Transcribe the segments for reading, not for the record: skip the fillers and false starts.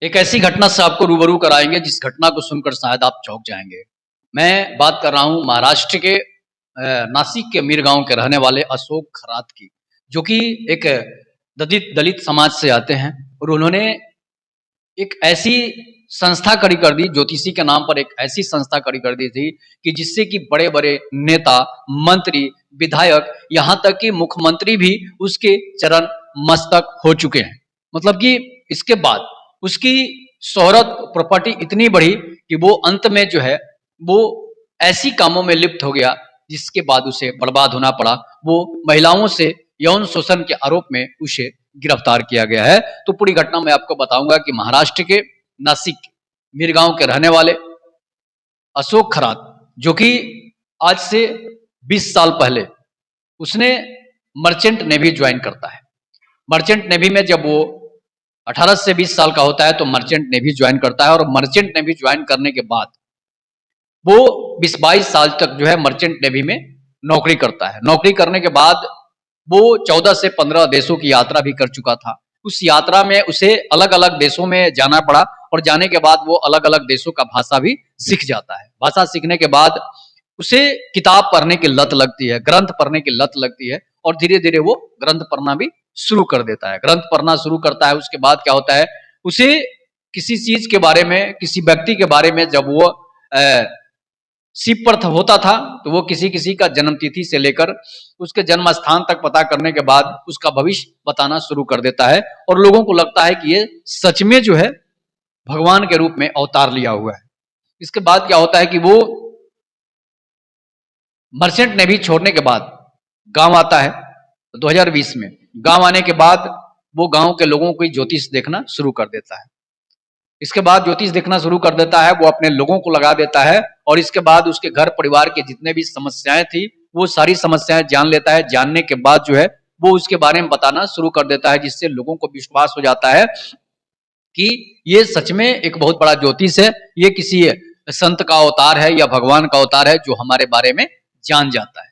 एक ऐसी घटना से आपको रूबरू कराएंगे जिस घटना को सुनकर शायद आप चौंक जाएंगे। मैं बात कर रहा हूँ महाराष्ट्र के नासिक के मीर गांव के रहने वाले अशोक खरात की, जो कि एक दलित दलित समाज से आते हैं और उन्होंने एक ऐसी संस्था खड़ी कर दी, ज्योतिषी के नाम पर एक ऐसी संस्था खड़ी कर दी थी कि जिससे कि बड़े बड़े नेता, मंत्री, विधायक, यहाँ तक कि मुख्यमंत्री भी उसके चरण मस्तक हो चुके हैं। मतलब कि इसके बाद उसकी शोहरत, प्रॉपर्टी इतनी बढ़ी कि वो अंत में जो है वो ऐसी कामों में लिप्त हो गया जिसके बाद उसे बर्बाद होना पड़ा। वो महिलाओं से यौन शोषण के आरोप में उसे गिरफ्तार किया गया है। तो पूरी घटना मैं आपको बताऊंगा कि महाराष्ट्र के नासिक मीरगांव के रहने वाले अशोक खरात, जो कि आज से 20 साल पहले उसने मर्चेंट नेवी ज्वाइन करता है। मर्चेंट नेवी में जब वो 18 से 20 साल का होता है तो मर्चेंट नेवी ज्वाइन करता है और मर्चेंट नेवी ज्वाइन करने के बाद वो 20-22 साल तक जो है मर्चेंट नेवी में नौकरी करता है। नौकरी करने के बाद वो 14 से 15 देशों की यात्रा भी कर चुका था। उस यात्रा में उसे अलग अलग देशों में जाना पड़ा और जाने के बाद वो अलग अलग देशों का भाषा भी सीख जाता है। भाषा सीखने के बाद उसे किताब पढ़ने की लत लगती है, ग्रंथ पढ़ने की लत लगती है और धीरे धीरे वो ग्रंथ पढ़ना भी शुरू कर देता है। ग्रंथ पढ़ना शुरू करता है, उसके बाद क्या होता है, उसे किसी चीज के बारे में, किसी व्यक्ति के बारे में जब वो शिव पर होता था तो वो किसी किसी का जन्म तिथि से लेकर उसके जन्म स्थान तक पता करने के बाद उसका भविष्य बताना शुरू कर देता है और लोगों को लगता है कि ये सच में जो है भगवान के रूप में अवतार लिया हुआ है। इसके बाद क्या होता है कि वो मर्चेंट नेवी छोड़ने के बाद गांव आता है। 2020 में गांव आने के बाद वो गांव के लोगों को ज्योतिष देखना शुरू कर देता है। इसके बाद ज्योतिष देखना शुरू कर देता है, वो अपने लोगों को लगा देता है और इसके बाद उसके घर परिवार के जितने भी समस्याएं थी वो सारी समस्याएं जान लेता है। जानने के बाद जो है वो उसके बारे में बताना शुरू कर देता है, जिससे लोगों को विश्वास हो जाता है कि ये सच में एक बहुत बड़ा ज्योतिष है, ये किसी संत का अवतार है या भगवान का अवतार है जो हमारे बारे में जान जाता है।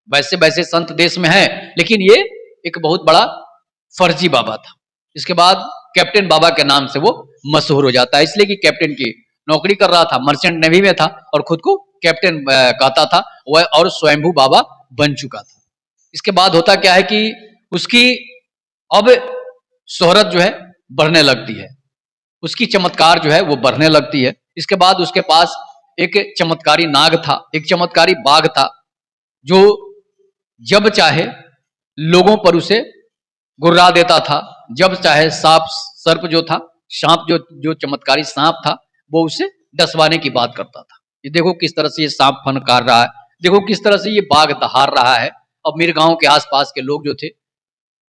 वैसे वैसे संत देश में है, लेकिन ये एक बहुत बड़ा फर्जी बाबा था। इसके बाद कैप्टन बाबा के नाम से वो मशहूर हो जाता है, इसलिए कि कैप्टन की नौकरी कर रहा था, मर्चेंट नेवी में था और खुद को कैप्टन कहता था वह, और स्वयंभू बाबा बन चुका था। इसके बाद होता क्या है कि उसकी अब शोहरत जो है बढ़ने लगती है, उसकी चमत्कार जो है वो बढ़ने लगती है। इसके बाद उसके पास एक चमत्कारी नाग था, एक चमत्कारी बाघ था, जो जब चाहे लोगों पर उसे गुर्रा देता था, जब चाहे सांप सर्प जो था, सांप जो चमत्कारी सांप था वो उसे डसवाने की बात करता था। ये देखो किस तरह से ये सांप फनकार रहा है, देखो किस तरह से ये बाघ दहाड़ रहा है। अब मेरे गांव के आसपास के लोग जो थे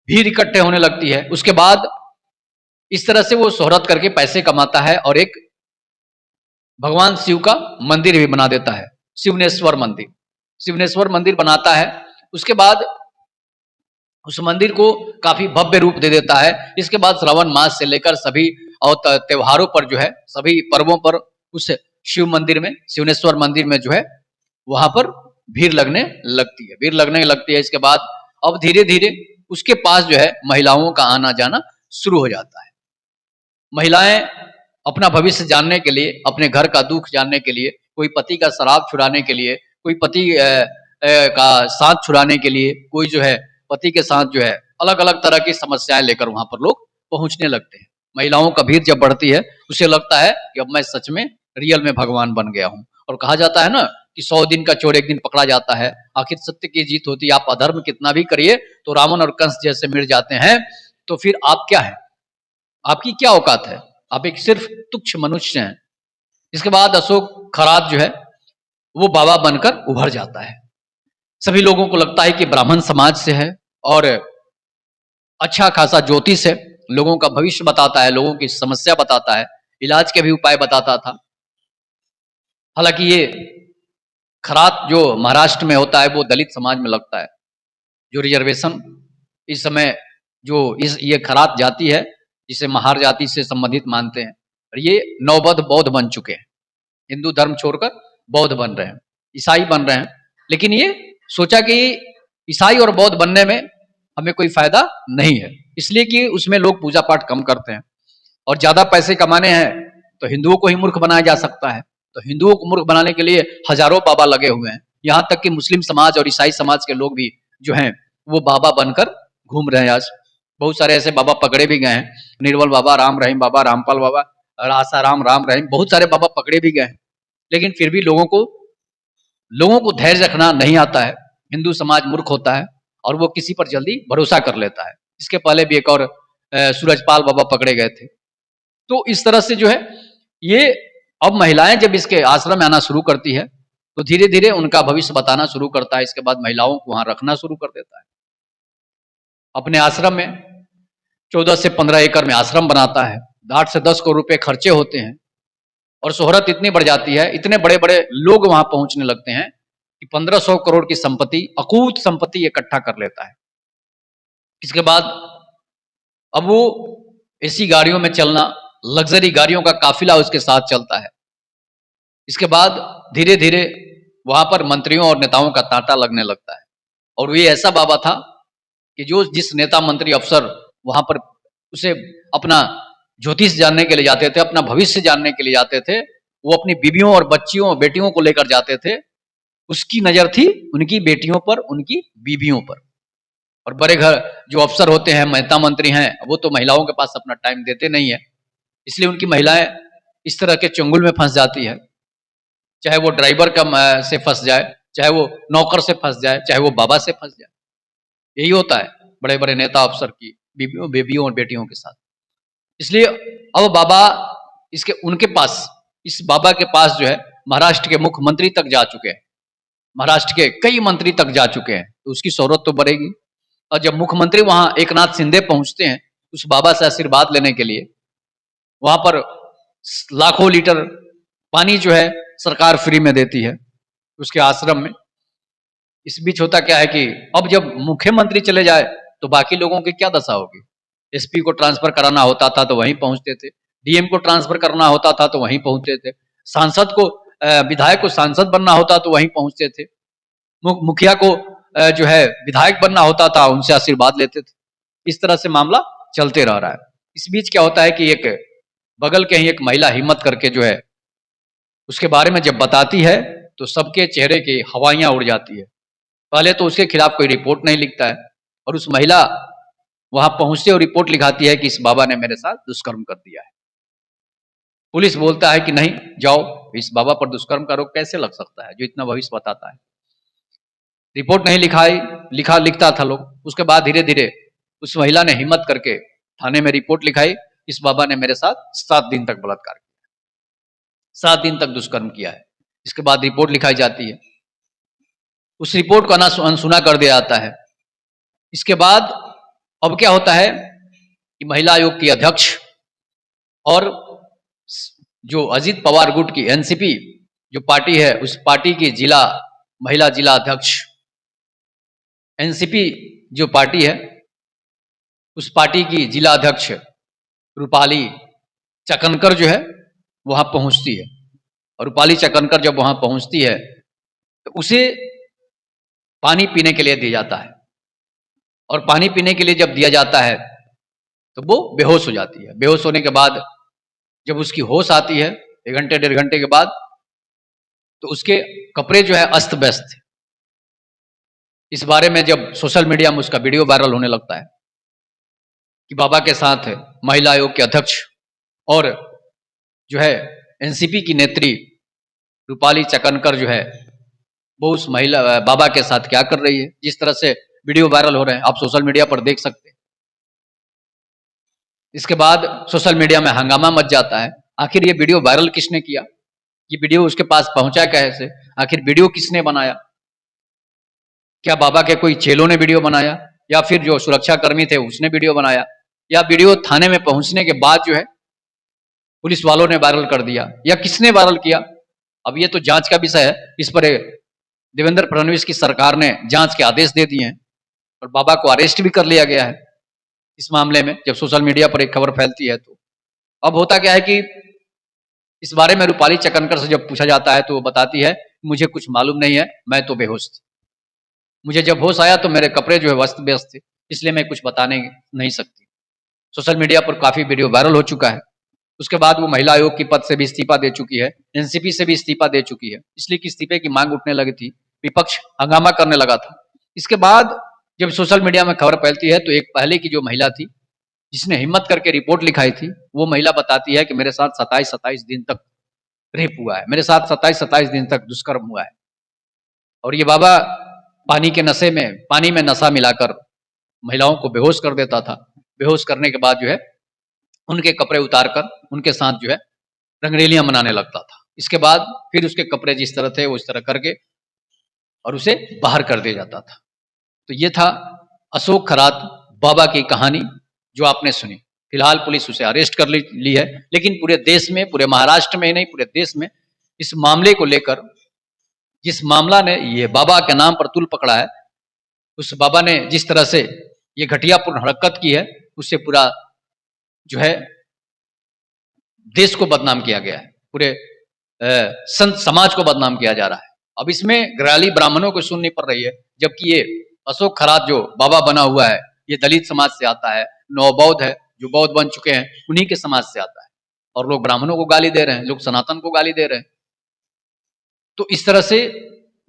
भीड़ इकट्ठे होने लगती है। उसके बाद इस तरह से वो शोहरत करके पैसे कमाता है और एक भगवान शिव का मंदिर भी बना देता है, शिवनेश्वर मंदिर। शिवनेश्वर मंदिर बनाता है, उसके बाद उस मंदिर को काफी भव्य रूप दे देता है। इसके बाद श्रावण मास से लेकर सभी और त्योहारों पर जो है, सभी पर्वों पर उस शिव मंदिर में, शिवनेश्वर मंदिर में जो है वहां पर भीड़ लगने लगती है, भीड़ लगने लगती है। इसके बाद अब धीरे धीरे उसके पास जो है महिलाओं का आना जाना शुरू हो जाता है। महिलाएं अपना भविष्य जानने के लिए, अपने घर का दुख जानने के लिए, कोई पति का शराब छुड़ाने के लिए, कोई पति का साथ छुड़ाने के लिए, कोई जो है पति के साथ जो है अलग अलग तरह की समस्याएं लेकर वहां पर लोग पहुंचने लगते हैं। महिलाओं का भीड़ जब बढ़ती है उसे लगता है कि अब मैं सच में रियल में भगवान बन गया हूं। और कहा जाता है ना कि 100 दिन का चोर एक दिन पकड़ा जाता है, आखिर सत्य की जीत होती है। आप अधर्म कितना भी करिए तो रावण और कंस जैसे मिट जाते हैं, तो फिर आप क्या है, आपकी क्या औकात है, आप एक सिर्फ तुच्छ मनुष्य हैं। इसके बाद अशोक खरात जो है वो बाबा बनकर उभर जाता है। सभी लोगों को लगता है कि ब्राह्मण समाज से है और अच्छा खासा ज्योतिष है, लोगों का भविष्य बताता है, लोगों की समस्या बताता है, इलाज के भी उपाय बताता था। हालांकि ये खरात जो महाराष्ट्र में होता है वो दलित समाज में लगता है। जो रिजर्वेशन इस समय जो ये खरात जाति है जिसे महार जाति से संबंधित मानते हैं, और ये नवबद्ध बौद्ध बन चुके हैं, हिंदू धर्म छोड़कर बौद्ध बन रहे हैं, ईसाई बन रहे हैं। लेकिन ये सोचा कि ईसाई और बौद्ध बनने में हमें कोई फायदा नहीं है, इसलिए कि उसमें लोग पूजा पाठ कम करते हैं। और ज्यादा पैसे कमाने हैं तो हिंदुओं को ही मूर्ख बनाया जा सकता है। तो हिंदुओं को मूर्ख बनाने के लिए हजारों बाबा लगे हुए हैं। यहाँ तक कि मुस्लिम समाज और ईसाई समाज के लोग भी जो हैं वो बाबा बनकर घूम रहे हैं। आज बहुत सारे ऐसे बाबा पकड़े भी गए हैं, निर्मल बाबा, राम रहीम बाबा, रामपाल बाबा, आसाराम, राम रहीम, बहुत सारे बाबा पकड़े भी गए हैं। लेकिन फिर भी लोगों को धैर्य रखना नहीं आता है। हिंदू समाज मूर्ख होता है और वो किसी पर जल्दी भरोसा कर लेता है। इसके पहले भी एक और सूरजपाल बाबा पकड़े गए थे। तो इस तरह से जो है ये अब महिलाएं जब इसके आश्रम में आना शुरू करती है तो धीरे धीरे उनका भविष्य बताना शुरू करता है। इसके बाद महिलाओं को वहां रखना शुरू कर देता है अपने आश्रम में। 14 से 15 एकड़ में आश्रम बनाता है। 8 से 10 करोड़ रुपए खर्चे होते हैं और शोहरत इतनी बढ़ जाती है, इतने बड़े बड़े लोग वहां पहुंचने लगते हैं कि 1500 करोड़ की संपत्ति, अकूत संपत्ति इकट्ठा कर लेता है। इसके बाद अब वो ऐसी गाड़ियों में चलना, लग्जरी गाड़ियों का काफिला उसके साथ चलता है। इसके बाद धीरे धीरे वहां पर मंत्रियों और नेताओं का तांता लगने लगता है। और वो ऐसा बाबा था कि जो जिस नेता मंत्री अफसर वहां पर उसे अपना ज्योतिष जानने के लिए जाते थे, अपना भविष्य जानने के लिए जाते थे, वो अपनी बीवियों और बच्चियों और बेटियों को लेकर जाते थे। उसकी नजर थी उनकी बेटियों पर, उनकी बीवियों पर। और बड़े घर जो अफसर होते हैं, नेता मंत्री हैं, वो तो महिलाओं के पास अपना टाइम देते नहीं है, इसलिए उनकी महिलाएं इस तरह के चंगुल में फंस जाती है। चाहे वो ड्राइवर का से फंस जाए, चाहे वो नौकर से फंस जाए, चाहे वो बाबा से फंस जाए। यही होता है बड़े बड़े नेता अफसर की बीवियों और बेटियों के साथ। इसलिए अब बाबा उनके पास, इस बाबा के पास जो है महाराष्ट्र के मुख्यमंत्री तक जा चुके हैं, महाराष्ट्र के कई मंत्री तक जा चुके हैं, तो उसकी शोहरत तो बढ़ेगी। और जब मुख्यमंत्री वहां एकनाथ शिंदे पहुंचते हैं उस बाबा से आशीर्वाद लेने के लिए, वहां पर लाखों लीटर पानी जो है सरकार फ्री में देती है उसके आश्रम में। इस बीच होता क्या है कि अब जब मुख्यमंत्री चले जाए तो बाकी लोगों की क्या दशा होगी। एसपी को ट्रांसफर कराना होता था तो वहीं पहुंचते थे, डीएम को ट्रांसफर करना होता था तो वहीं पहुंचते थे, सांसद को, विधायक को सांसद बनना होता तो वहीं पहुंचते थे, मुखिया को जो है विधायक बनना होता था, उनसे आशीर्वाद लेते थे। इस तरह से मामला चलते रह रहा है। इस बीच क्या होता है कि एक बगल के ही एक महिला हिम्मत करके जो है उसके बारे में जब बताती है तो सबके चेहरे की हवाइयां उड़ जाती है। पहले तो उसके खिलाफ कोई रिपोर्ट नहीं लिखता है और उस महिला वहां पहुंचते और रिपोर्ट लिखाती है कि इस बाबा ने मेरे साथ दुष्कर्म कर दिया है। पुलिस बोलता है कि नहीं जाओ, इस बाबा पर दुष्कर्म का आरोप कैसे लग सकता है जो इतना भविष्य बताता है। रिपोर्ट नहीं लिखता था लोग। उसके बाद धीरे धीरे उस महिला ने हिम्मत करके थाने में रिपोर्ट लिखाई, इस बाबा ने मेरे साथ 7 दिन तक बलात्कार किया, 7 दिन तक दुष्कर्म किया है। इसके बाद रिपोर्ट लिखाई जाती है, उस रिपोर्ट को अनसुना कर दिया जाता है। इसके बाद अब क्या होता है कि महिला आयोग की अध्यक्ष और जो अजीत पवार गुट की एनसीपी जो पार्टी है, उस पार्टी की महिला जिला अध्यक्ष, एनसीपी जो पार्टी है उस पार्टी की जिला अध्यक्ष रूपाली चकनकर जो है वहां पहुंचती है। और रूपाली चकनकर जब वहां पहुंचती है तो उसे पानी पीने के लिए दिया जाता है। और पानी पीने के लिए जब दिया जाता है तो वो बेहोश हो जाती है। बेहोश होने के बाद जब उसकी होश आती है 1 घंटे 1.5 घंटे के बाद, तो उसके कपड़े जो है अस्त व्यस्त थे। इस बारे में जब सोशल मीडिया में उसका वीडियो वायरल होने लगता है कि बाबा के साथ महिला आयोग के अध्यक्ष और जो है एनसीपी की नेत्री रूपाली चकनकर जो है वो उस बाबा के साथ क्या कर रही है, जिस तरह से वीडियो वायरल हो रहे हैं आप सोशल मीडिया पर देख सकते हैं। इसके बाद सोशल मीडिया में हंगामा मच जाता है, आखिर ये वीडियो वायरल किसने किया, ये वीडियो उसके पास पहुंचा कैसे, आखिर वीडियो किसने बनाया, क्या बाबा के कोई चेलों ने वीडियो बनाया या फिर जो सुरक्षा कर्मी थे उसने वीडियो बनाया, या वीडियो थाने में पहुंचने के बाद जो है पुलिस वालों ने वायरल कर दिया, या किसने वायरल किया। अब ये तो जांच का विषय है, इस पर देवेंद्र फडणवीस की सरकार ने जांच के आदेश दे दिए हैं और बाबा को अरेस्ट भी कर लिया गया है इस मामले में। जब सोशल मीडिया पर एक खबर फैलती है तो अब होता क्या है कि इस बारे में रूपाली चकनकर से जब पूछा जाता है तो वो बताती है मुझे कुछ मालूम नहीं है, मैं तो बेहोश थी, मुझे जब होश आया तो मेरे कपड़े जो है अस्त व्यस्त थे, इसलिए मैं कुछ बताने नहीं सकती। सोशल मीडिया पर काफी वीडियो वायरल हो चुका है। उसके बाद वो महिला आयोग की पद से भी इस्तीफा दे चुकी है, एनसीपी से भी इस्तीफा दे चुकी है, इसलिए कि इस्तीफे की मांग उठने लगी थी, विपक्ष हंगामा करने लगा था। इसके बाद जब सोशल मीडिया में खबर फैलती है तो एक पहले की जो महिला थी जिसने हिम्मत करके रिपोर्ट लिखाई थी, वो महिला बताती है कि मेरे साथ 27-27 दिन तक रेप हुआ है, मेरे साथ 27-27 दिन तक दुष्कर्म हुआ है। और ये बाबा पानी में नशा मिलाकर महिलाओं को बेहोश कर देता था। बेहोश करने के बाद जो है उनके कपड़े उतार कर उनके साथ जो है रंगरेलियां मनाने लगता था। इसके बाद फिर उसके कपड़े जिस तरह थे वो इस तरह करके और उसे बाहर कर दिया जाता था। तो ये था अशोक खरात बाबा की कहानी जो आपने सुनी। फिलहाल पुलिस उसे अरेस्ट कर ली है, लेकिन पूरे देश में, पूरे महाराष्ट्र में ही नहीं, पूरे देश में इस मामले को लेकर, जिस मामला ने ये बाबा के नाम पर तूल पकड़ा है, उस बाबा ने जिस तरह से ये घटियापूर्ण हरकत की है, उससे पूरा जो है देश को बदनाम किया गया है, पूरे संत समाज को बदनाम किया जा रहा है। अब इसमें ग्राली ब्राह्मणों को सुननी पड़ रही है, जबकि ये अशोक खरात जो बाबा बना हुआ है ये दलित समाज से आता है, नवबौद्ध है जो बौद्ध बन चुके हैं उन्हीं के समाज से आता है, और लोग ब्राह्मणों को गाली दे रहे हैं, लोग सनातन को गाली दे रहे हैं। तो इस तरह से,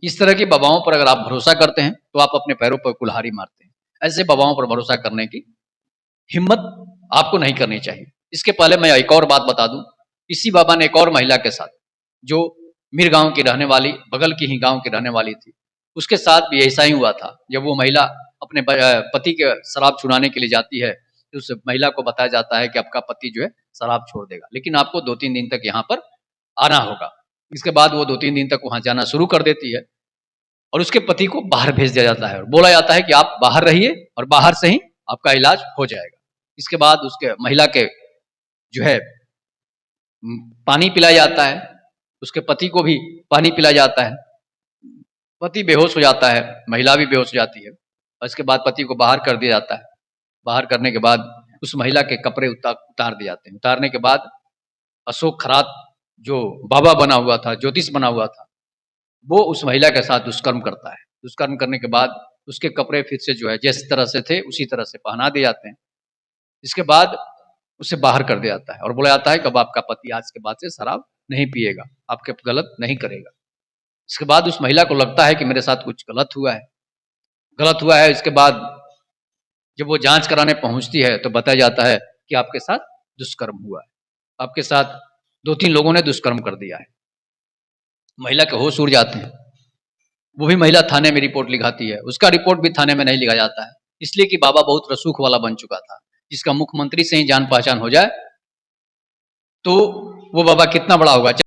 इस तरह की बाबाओं पर अगर आप भरोसा करते हैं तो आप अपने पैरों पर कुल्हाड़ी मारते हैं। ऐसे बाबाओं पर भरोसा करने की हिम्मत आपको नहीं करनी चाहिए। इसके पहले मैं एक और बात बता दूं, इसी बाबा ने एक और महिला के साथ, जो मीर गांव की रहने वाली, बगल की ही गांव की रहने वाली थी, उसके साथ भी ऐसा ही हुआ था। जब वो महिला अपने पति के शराब छुड़ाने के लिए जाती है तो उस महिला को बताया जाता है कि आपका पति जो है शराब छोड़ देगा, लेकिन आपको 2-3 दिन तक यहाँ पर आना होगा। इसके बाद वो 2-3 दिन तक वहां जाना शुरू कर देती है और उसके पति को बाहर भेज दिया जाता है और बोला जाता है कि आप बाहर रहिए और बाहर से ही आपका इलाज हो जाएगा। इसके बाद उसके महिला के जो है पानी पिलाया जाता है, उसके पति को भी पानी पिलाया जाता है, पति बेहोश हो जाता है, महिला भी बेहोश हो जाती है और इसके बाद पति को बाहर कर दिया जाता है। बाहर करने के बाद उस महिला के कपड़े उतार दिए जाते हैं। उतारने के बाद अशोक खरात जो बाबा बना हुआ था, ज्योतिष बना हुआ था, वो उस महिला के साथ दुष्कर्म करता है। दुष्कर्म करने के बाद उसके कपड़े फिर से जो है जिस तरह से थे उसी तरह से पहना दिए जाते हैं। इसके बाद उसे बाहर कर दिया जाता है और बोला जाता है कि अब आपका पति आज के बाद से शराब नहीं पिएगा, आपके गलत नहीं करेगा। इसके बाद उस महिला को लगता है कि मेरे साथ कुछ गलत हुआ है। इसके बाद जब वो जांच कराने पहुंचती है तो बताया जाता है कि आपके साथ दुष्कर्म हुआ है, आपके साथ 2-3 लोगों ने दुष्कर्म कर दिया है। महिला के होश उड़ जाते हैं। वो भी महिला थाने में रिपोर्ट लिखाती है, उसका रिपोर्ट भी थाने में नहीं लिखा जाता है, इसलिए कि बाबा बहुत रसूख वाला बन चुका था। जिसका मुख्यमंत्री से ही जान पहचान हो जाए तो वो बाबा कितना बड़ा होगा।